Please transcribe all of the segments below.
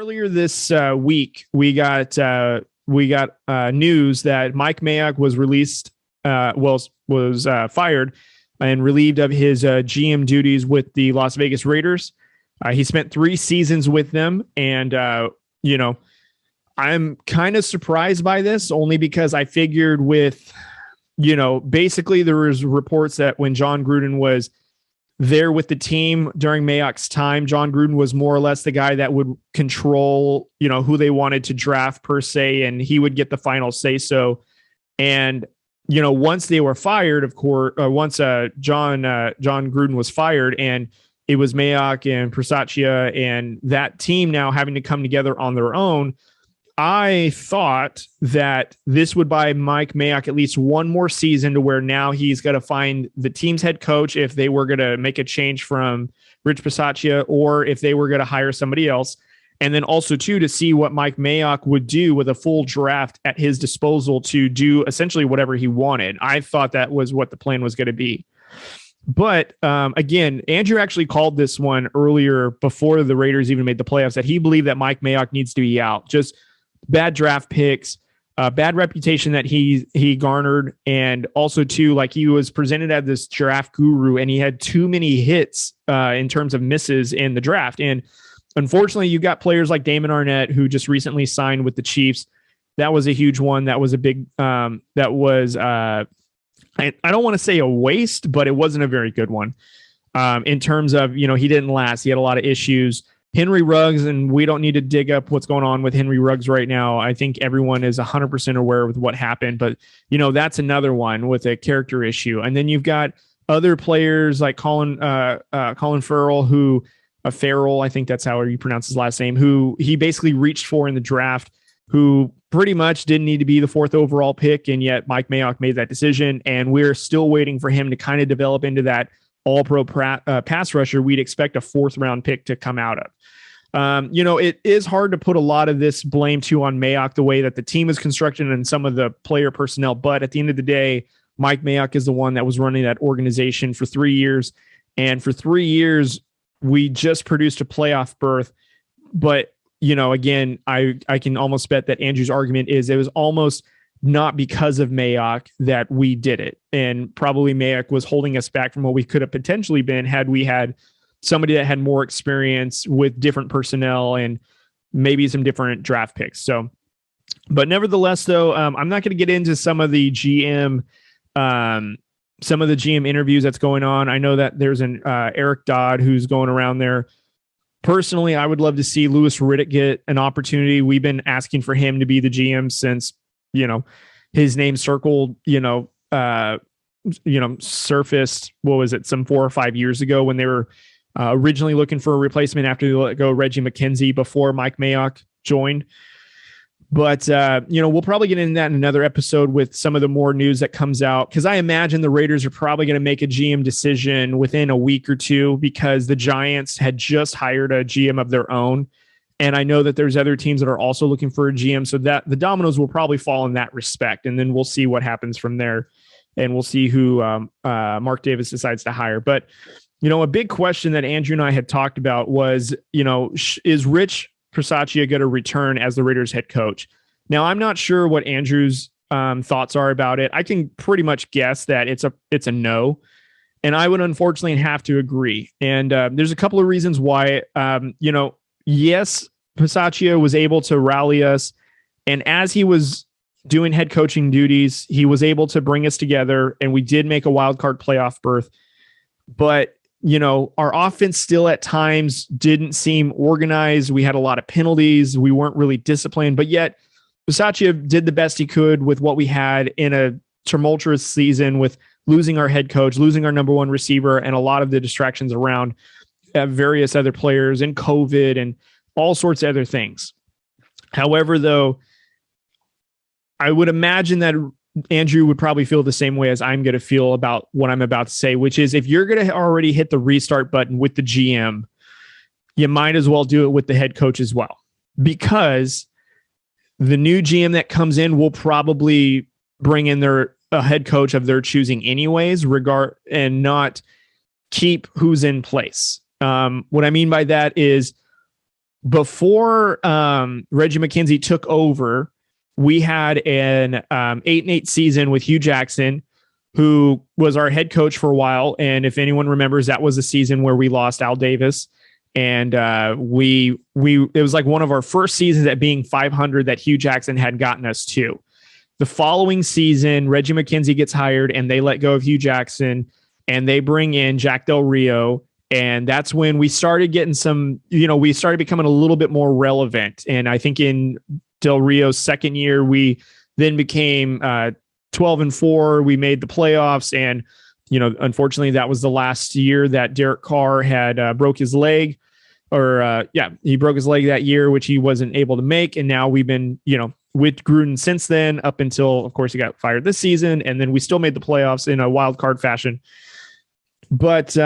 earlier this week, we got news that Mike Mayock was released, was fired and relieved of his GM duties with the Las Vegas Raiders. He spent 3 seasons with them, and I'm kind of surprised by this, only because I figured with, basically there was reports that when John Gruden was there with the team during Mayock's time, John Gruden was more or less the guy that would control, who they wanted to draft per se, and he would get the final say so. And, once they were fired, of course, once John Gruden was fired, and it was Mayock and Bisaccia and that team now having to come together on their own, I thought that this would buy Mike Mayock at least one more season, to where now he's got to find the team's head coach if they were going to make a change from Rich Biscassia, or if they were going to hire somebody else. And then also, too, to see what Mike Mayock would do with a full draft at his disposal to do essentially whatever he wanted. I thought that was what the plan was going to be. But again, Andrew actually called this one earlier before the Raiders even made the playoffs, that he believed that Mike Mayock needs to be out. Just bad draft picks, bad reputation that he garnered. And also, too, like, he was presented as this draft guru, and he had too many hits in terms of misses in the draft. And unfortunately, you've got players like Damon Arnett, who just recently signed with the Chiefs. That was a huge one. That was a big, I don't want to say a waste, but it wasn't a very good one in terms of, he didn't last. He had a lot of issues. Henry Ruggs, and we don't need to dig up what's going on with Henry Ruggs right now. I think everyone is 100% aware of what happened, but that's another one with a character issue. And then you've got other players like Colin Farrell, Farrell, I think that's how you pronounce his last name, who he basically reached for in the draft, who pretty much didn't need to be the 4th overall pick. And yet Mike Mayock made that decision. And we're still waiting for him to kind of develop into that all-pro pass rusher we'd expect a 4th round pick to come out of. It is hard to put a lot of this blame too on Mayock, the way that the team is constructed and some of the player personnel. But at the end of the day, Mike Mayock is the one that was running that organization for 3 years. And for 3 years, we just produced a playoff berth. But, again, I can almost bet that Andrew's argument is it was almost not because of Mayock that we did it. And probably Mayock was holding us back from what we could have potentially been had we had somebody that had more experience with different personnel and maybe some different draft picks. So, but nevertheless, though, I'm not going to get into some of the GM interviews that's going on. I know that there's an Eric Dodd who's going around there. Personally, I would love to see Louis Riddick get an opportunity. We've been asking for him to be the GM since, his name circled, surfaced, what was it, some 4 or 5 years ago when they were originally looking for a replacement after they let go Reggie McKenzie before Mike Mayock joined. But, we'll probably get into that in another episode with some of the more news that comes out, because I imagine the Raiders are probably going to make a GM decision within a week or two, because the Giants had just hired a GM of their own. And I know that there's other teams that are also looking for a GM, so that the dominoes will probably fall in that respect. And then we'll see what happens from there. And we'll see who Mark Davis decides to hire. But, a big question that Andrew and I had talked about was, is Rich Bisaccia going to return as the Raiders head coach? Now, I'm not sure what Andrew's thoughts are about it. I can pretty much guess that it's a no. And I would unfortunately have to agree. And there's a couple of reasons why, yes, Bisaccia was able to rally us. And as he was doing head coaching duties, he was able to bring us together, and we did make a wild card playoff berth. But, our offense still at times didn't seem organized. We had a lot of penalties. We weren't really disciplined, but yet Bisaccia did the best he could with what we had in a tumultuous season, with losing our head coach, losing our number 1 receiver, and a lot of the distractions around various other players and COVID and all sorts of other things. However, though, I would imagine that Andrew would probably feel the same way as I'm going to feel about what I'm about to say, which is, if you're going to already hit the restart button with the GM, you might as well do it with the head coach as well, because the new GM that comes in will probably bring in a head coach of their choosing anyways, and not keep who's in place. What I mean by that is, before Reggie McKenzie took over, we had an 8-8 season with Hugh Jackson, who was our head coach for a while. And if anyone remembers, that was a season where we lost Al Davis. And it was like one of our first seasons at being 500 that Hugh Jackson had gotten us to. The following season, Reggie McKenzie gets hired and they let go of Hugh Jackson and they bring in Jack Del Rio. And that's when we started getting some, we started becoming a little bit more relevant. And I think in Del Rio's second year, we then became 12-4. We made the playoffs. And, unfortunately, that was the last year that Derek Carr had broke his leg. He broke his leg that year, which he wasn't able to make. And now we've been, with Gruden since then, up until, of course, he got fired this season. And then we still made the playoffs in a wild card fashion. But,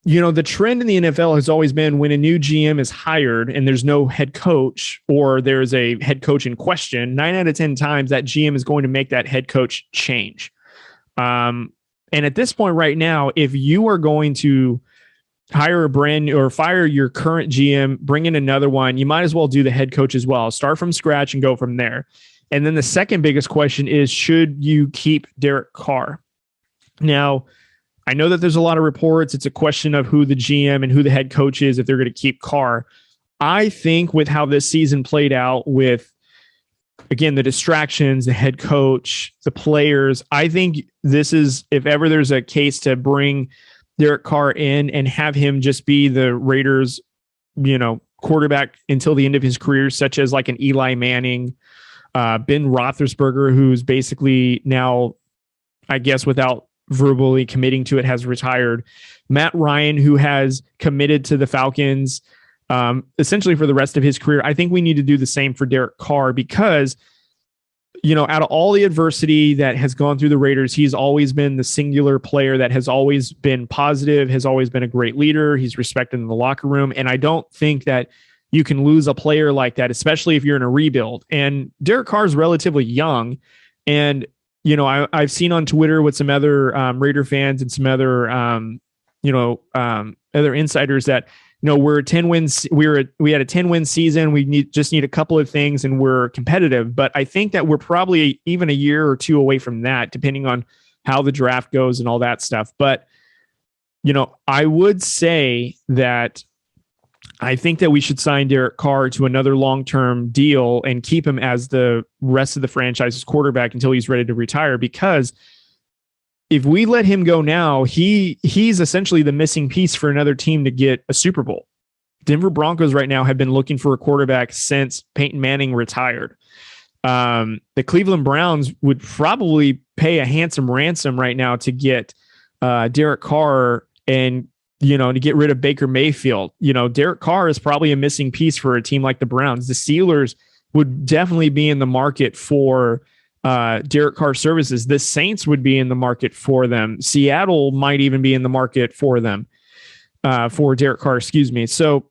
the trend in the NFL has always been when a new GM is hired and there's no head coach or there's a head coach in question, 9 out of 10 times that GM is going to make that head coach change. And at this point right now, if you are going to hire or fire your current GM, bring in another one, you might as well do the head coach as well. Start from scratch and go from there. And then the second biggest question is, should you keep Derek Carr? Now, I know that there's a lot of reports. It's a question of who the GM and who the head coach is if they're going to keep Carr. I think with how this season played out with, again, the distractions, the head coach, the players, I think this is, if ever there's a case to bring Derek Carr in and have him just be the Raiders, quarterback until the end of his career, such as like an Eli Manning, Ben Roethlisberger, who's basically now, I guess, without verbally committing to it, has retired. Matt Ryan, who has committed to the Falcons essentially for the rest of his career. I think we need to do the same for Derek Carr because, out of all the adversity that has gone through the Raiders, he's always been the singular player that has always been positive, has always been a great leader. He's respected in the locker room. And I don't think that you can lose a player like that, especially if you're in a rebuild. And Derek Carr is relatively young. And I've seen on Twitter with some other Raider fans and some other, other insiders that, we're 10 wins. We had a 10-win season. We just need a couple of things and we're competitive. But I think that we're probably even a year or two away from that, depending on how the draft goes and all that stuff. But, I would say that I think that we should sign Derek Carr to another long-term deal and keep him as the rest of the franchise's quarterback until he's ready to retire. Because if we let him go now, he's essentially the missing piece for another team to get a Super Bowl. Denver Broncos right now have been looking for a quarterback since Peyton Manning retired. The Cleveland Browns would probably pay a handsome ransom right now to get Derek Carr and to get rid of Baker Mayfield. Derek Carr is probably a missing piece for a team like the Browns. The Steelers would definitely be in the market for Derek Carr services. The Saints would be in the market for them. Seattle might even be in the market for them, for Derek Carr, So,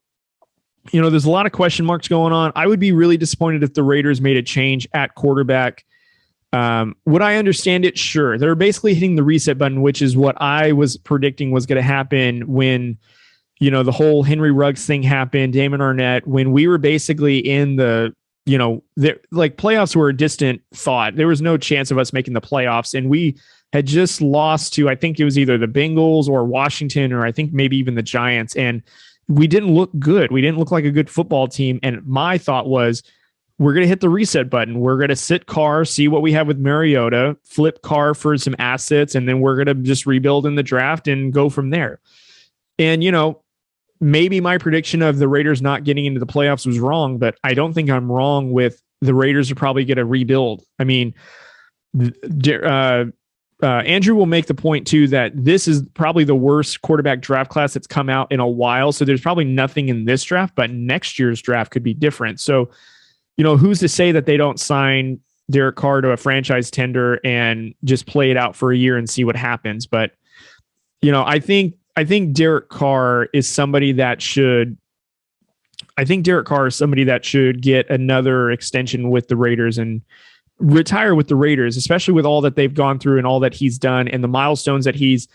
there's a lot of question marks going on. I would be really disappointed if the Raiders made a change at quarterback. Would I understand it? Sure. They're basically hitting the reset button, which is what I was predicting was going to happen when, the whole Henry Ruggs thing happened, Damon Arnett, when we were basically in the, playoffs were a distant thought. There was no chance of us making the playoffs. And we had just lost to, I think it was either the Bengals or Washington, or I think maybe even the Giants. And we didn't look good. We didn't look like a good football team. And my thought was, we're going to hit the reset button. We're going to sit Carr, see what we have with Mariota, flip Carr for some assets, and then we're going to just rebuild in the draft and go from there. And, maybe my prediction of the Raiders not getting into the playoffs was wrong, but I don't think I'm wrong with the Raiders are probably going to rebuild. I mean, Andrew will make the point too that this is probably the worst quarterback draft class that's come out in a while. So there's probably nothing in this draft, but next year's draft could be different. So, who's to say that they don't sign Derek Carr to a franchise tender and just play it out for a year and see what happens. But, I think Derek Carr is somebody that should get another extension with the Raiders and retire with the Raiders, especially with all that they've gone through and all that he's done and the milestones that he's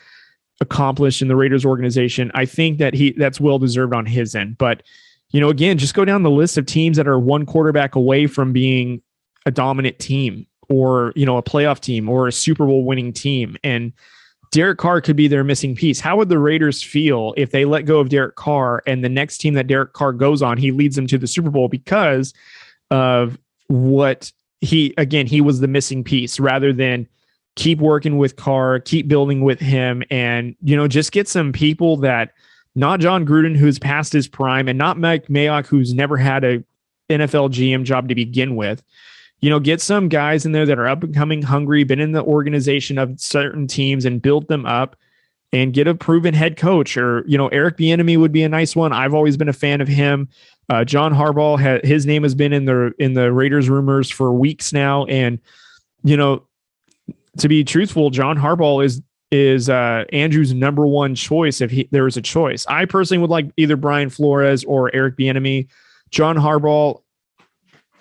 accomplished in the Raiders organization. I think that that's well deserved on his end. But, Again, just go down the list of teams that are one quarterback away from being a dominant team or, a playoff team or a Super Bowl winning team. And Derek Carr could be their missing piece. How would the Raiders feel if they let go of Derek Carr and the next team that Derek Carr goes on, he leads them to the Super Bowl because of what he was the missing piece rather than keep working with Carr, keep building with him, and, just get some people that not John Gruden, who's past his prime, and not Mike Mayock, who's never had a NFL GM job to begin with. Get some guys in there that are up and coming, hungry, been in the organization of certain teams and build them up and get a proven head coach. Or, Eric Bieniemy would be a nice one. I've always been a fan of him. John Harbaugh, his name has been in the Raiders rumors for weeks now. And, to be truthful, John Harbaugh is Andrew's number one choice if there was a choice. I personally would like either Brian Flores or Eric Bieniemy. John Harbaugh,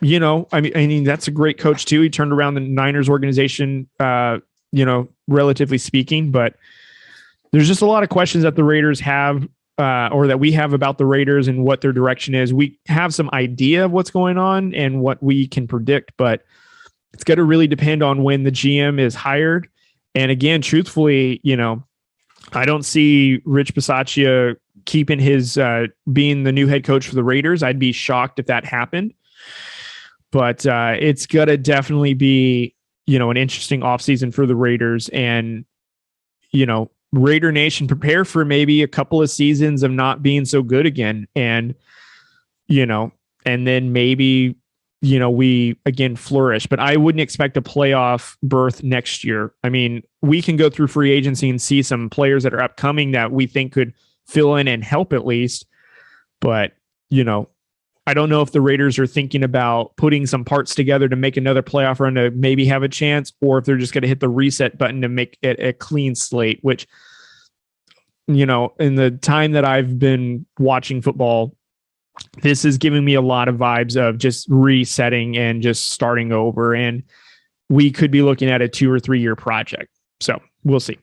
I mean, that's a great coach too. He turned around the Niners organization, relatively speaking, but there's just a lot of questions that the Raiders have, or that we have about the Raiders and what their direction is. We have some idea of what's going on and what we can predict, but it's going to really depend on when the GM is hired. And again, truthfully, I don't see Rich Biscassia keeping his, being the new head coach for the Raiders. I'd be shocked if that happened. But it's going to definitely be, an interesting offseason for the Raiders. And, Raider Nation, prepare for maybe a couple of seasons of not being so good again. And, and then maybe, we again flourish. But I wouldn't expect a playoff berth next year. I mean, we can go through free agency and see some players that are upcoming that we think could fill in and help at least. But, I don't know if the Raiders are thinking about putting some parts together to make another playoff run to maybe have a chance, or if they're just going to hit the reset button to make it a clean slate, which, in the time that I've been watching football, this is giving me a lot of vibes of just resetting and just starting over. And we could be looking at a 2 or 3 year project. So we'll see.